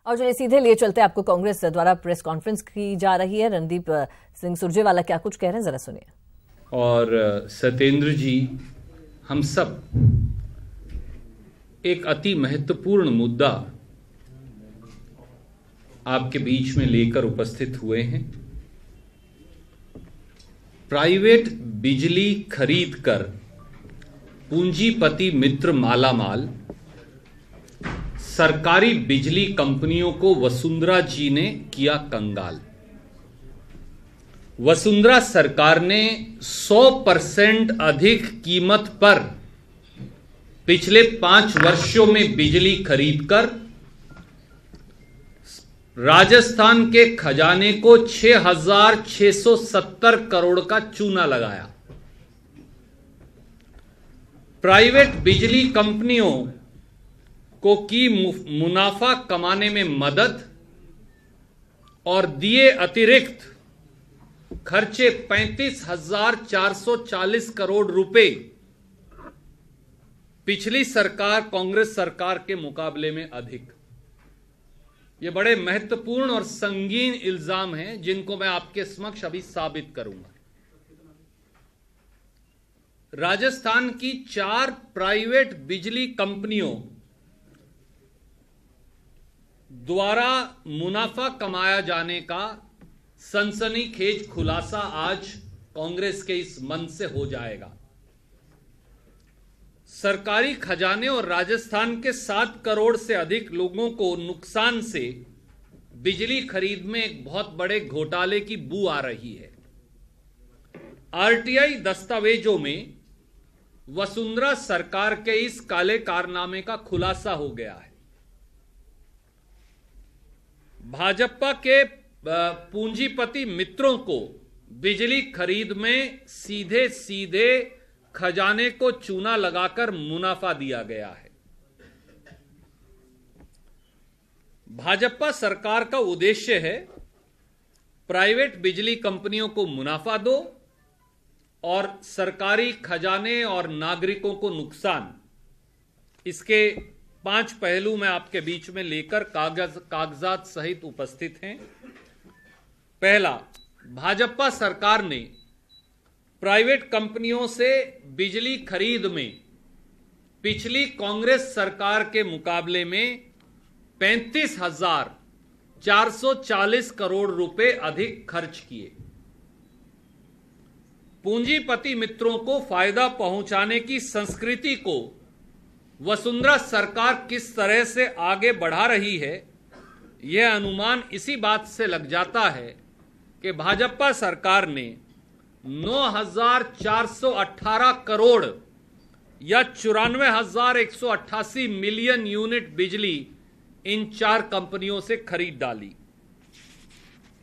और चलिए सीधे लिए चलते हैं, आपको कांग्रेस द्वारा प्रेस कॉन्फ्रेंस की जा रही है। रणदीप सिंह सुरजेवाला क्या कुछ कह रहे हैं, जरा सुनिए। और सत्येंद्र जी, हम सब एक अति महत्वपूर्ण मुद्दा आपके बीच में लेकर उपस्थित हुए हैं। प्राइवेट बिजली खरीद कर पूंजीपति मित्र मालामाल, सरकारी बिजली कंपनियों को वसुंधरा जी ने किया कंगाल। वसुंधरा सरकार ने 100% अधिक कीमत पर पिछले 5 वर्षों में बिजली खरीदकर राजस्थान के खजाने को 6,670 करोड़ का चूना लगाया। प्राइवेट बिजली कंपनियों को की मुनाफा कमाने में मदद और दिए अतिरिक्त खर्चे 35,440 करोड़ रुपए पिछली सरकार कांग्रेस सरकार के मुकाबले में अधिक। ये बड़े महत्वपूर्ण और संगीन इल्जाम हैं जिनको मैं आपके समक्ष अभी साबित करूंगा। राजस्थान की 4 प्राइवेट बिजली कंपनियों द्वारा मुनाफा कमाया जाने का सनसनीखेज खुलासा आज कांग्रेस के इस मंच से हो जाएगा। सरकारी खजाने और राजस्थान के 7 करोड़ से अधिक लोगों को नुकसान से बिजली खरीद में एक बहुत बड़े घोटाले की बू आ रही है। आरटीआई दस्तावेजों में वसुंधरा सरकार के इस काले कारनामे का खुलासा हो गया है। भाजपा के पूंजीपति मित्रों को बिजली खरीद में सीधे सीधे खजाने को चूना लगाकर मुनाफा दिया गया है। भाजपा सरकार का उद्देश्य है प्राइवेट बिजली कंपनियों को मुनाफा दो और सरकारी खजाने और नागरिकों को नुकसान। इसके 5 पहलू मैं आपके बीच में लेकर कागजात सहित उपस्थित हैं। पहला, भाजपा सरकार ने प्राइवेट कंपनियों से बिजली खरीद में पिछली कांग्रेस सरकार के मुकाबले में 35,440 करोड़ रुपए अधिक खर्च किए। पूंजीपति मित्रों को फायदा पहुंचाने की संस्कृति को वसुंधरा सरकार किस तरह से आगे बढ़ा रही है, यह अनुमान इसी बात से लग जाता है कि भाजपा सरकार ने 9,418 करोड़ या 94,188 मिलियन यूनिट बिजली इन 4 कंपनियों से खरीद डाली।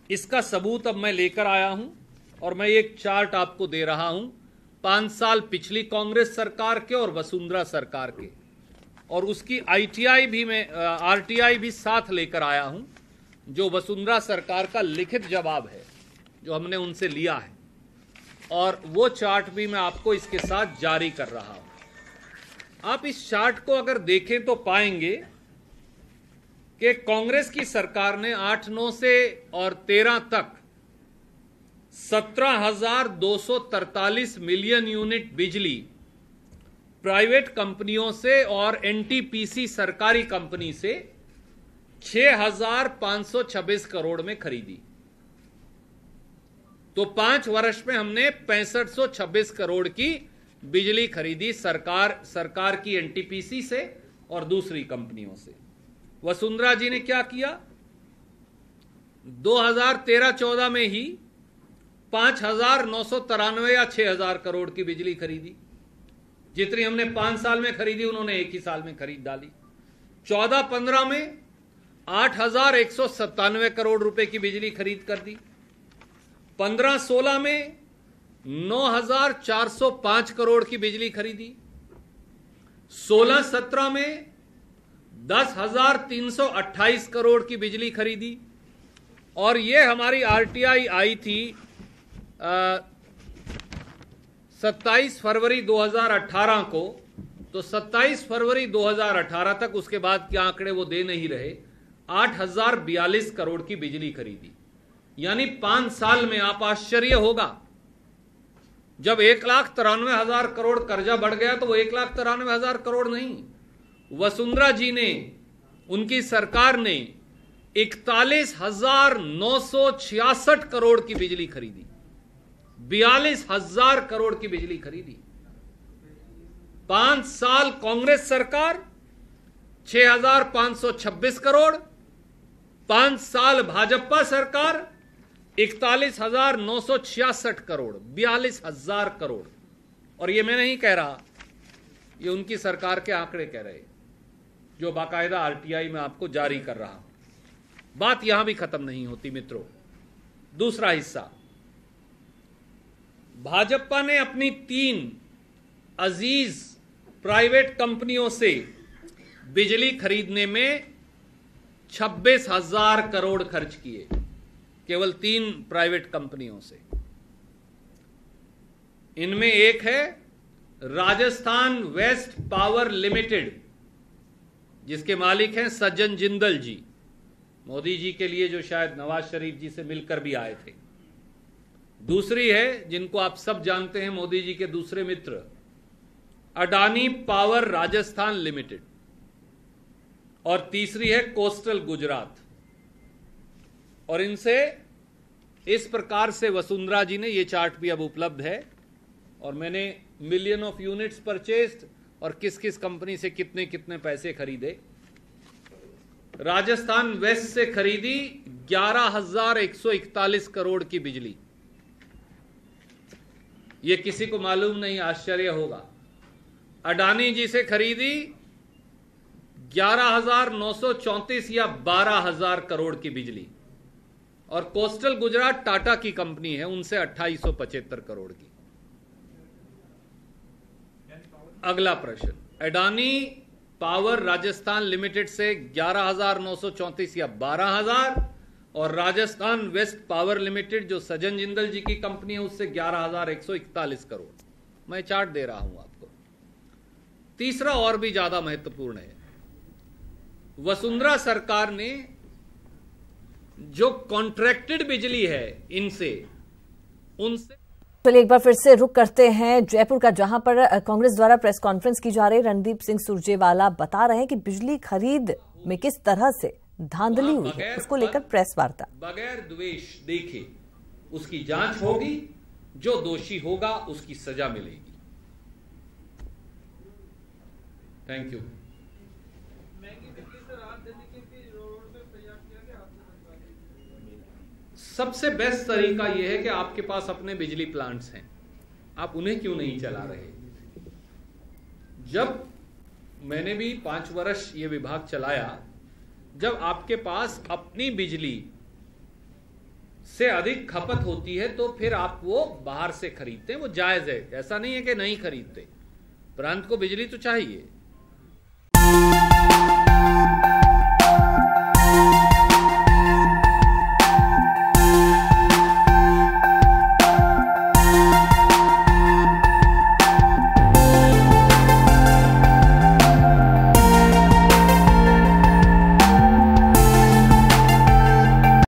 इसका सबूत अब मैं लेकर आया हूं और मैं एक चार्ट आपको दे रहा हूं 5 साल पिछली कांग्रेस सरकार के और वसुंधरा सरकार के, और उसकी आरटीआई भी साथ लेकर आया हूं, जो वसुंधरा सरकार का लिखित जवाब है जो हमने उनसे लिया है, और वो चार्ट भी मैं आपको इसके साथ जारी कर रहा हूं। आप इस चार्ट को अगर देखें तो पाएंगे कि कांग्रेस की सरकार ने 8, 9 से और 13 तक 17,243 मिलियन यूनिट बिजली प्राइवेट कंपनियों से और एनटीपीसी सरकारी कंपनी से 6,526 करोड़ में खरीदी। तो 5 वर्ष में हमने 6526 करोड़ की बिजली खरीदी सरकार की एनटीपीसी से और दूसरी कंपनियों से। वसुंधरा जी ने क्या किया? 2013-14 में ही 5,993 या 6,000 करोड़ की बिजली खरीदी। जितनी हमने 5 साल में खरीदी उन्होंने 1 ही साल में खरीद डाली। 14-15 में 8,197 करोड़ रुपए की बिजली खरीद कर दी। 15-16 में 9,405 करोड़ की बिजली खरीदी। 16-17 में 10,328 करोड़ की बिजली खरीदी। और ये हमारी आरटीआई आई थी 27 फरवरी 2018 को, तो 27 फरवरी 2018 तक, उसके बाद के आंकड़े वो दे नहीं रहे। 8,042 करोड़ की बिजली खरीदी। यानी 5 साल में आप आश्चर्य होगा, जब 1,93,000 करोड़ कर्जा बढ़ गया तो वो 1,93,000 करोड़ नहीं, वसुंधरा जी ने, उनकी सरकार ने 41,966 करोड़ की बिजली खरीदी, 42,000 करोड़ की बिजली खरीदी। 5 साल कांग्रेस सरकार 6,526 करोड़, 5 साल भाजपा सरकार 41,966 करोड़, 42,000 करोड़। और ये मैं नहीं कह रहा, ये उनकी सरकार के आंकड़े कह रहे, जो बाकायदा आरटीआई में आपको जारी कर रहा हूं। बात यहां भी खत्म नहीं होती मित्रों। दूसरा हिस्सा, भाजपा ने अपनी 3 अजीज प्राइवेट कंपनियों से बिजली खरीदने में 26,000 करोड़ खर्च किए, केवल 3 प्राइवेट कंपनियों से। इनमें एक है राजस्थान वेस्ट पावर लिमिटेड, जिसके मालिक हैं सज्जन जिंदल जी, मोदी जी के लिए जो शायद नवाज शरीफ जी से मिलकर भी आए थे। दूसरी है, जिनको आप सब जानते हैं, मोदी जी के दूसरे मित्र, अडानी पावर राजस्थान लिमिटेड। और तीसरी है कोस्टल गुजरात। और इनसे इस प्रकार से वसुंधरा जी ने, ये चार्ट भी अब उपलब्ध है, और मैंने मिलियन ऑफ यूनिट्स परचेस्ड और किस किस कंपनी से कितने कितने पैसे खरीदे। राजस्थान वेस्ट से खरीदी 11,141 करोड़ की बिजली। ये किसी को मालूम नहीं, आश्चर्य होगा। अडानी जी से खरीदी 11,934 या 12,000 करोड़ की बिजली। और कोस्टल गुजरात टाटा की कंपनी है, उनसे 2,875 करोड़ की। अगला प्रश्न, अडानी पावर राजस्थान लिमिटेड से 11,934 या 12,000, और राजस्थान वेस्ट पावर लिमिटेड जो सज्जन जिंदल जी की कंपनी है, उससे 11,141 करोड़। मैं चार्ट दे रहा हूं आपको। तीसरा और भी ज्यादा महत्वपूर्ण है, वसुंधरा सरकार ने जो कॉन्ट्रैक्टेड बिजली है इनसे, उनसे। चलिए एक बार फिर से रुक करते हैं जयपुर का, जहां पर कांग्रेस द्वारा प्रेस कॉन्फ्रेंस की जा रही। रणदीप सिंह सुरजेवाला बता रहे हैं कि बिजली खरीद में किस तरह से धांधली हुई है, उसको लेकर प्रेस वार्ता। बगैर द्वेष देखे उसकी जांच होगी, जो दोषी होगा उसकी सजा मिलेगी। Thank you. सबसे बेस्ट तरीका यह है कि आपके पास अपने बिजली प्लांट्स हैं, आप उन्हें क्यों नहीं चला रहे। जब मैंने भी 5 वर्ष ये विभाग चलाया, जब आपके पास अपनी बिजली से अधिक खपत होती है तो फिर आप वो बाहर से खरीदते हैं, वो जायज है, ऐसा नहीं है कि नहीं खरीदते। प्रांत को बिजली तो चाहिए,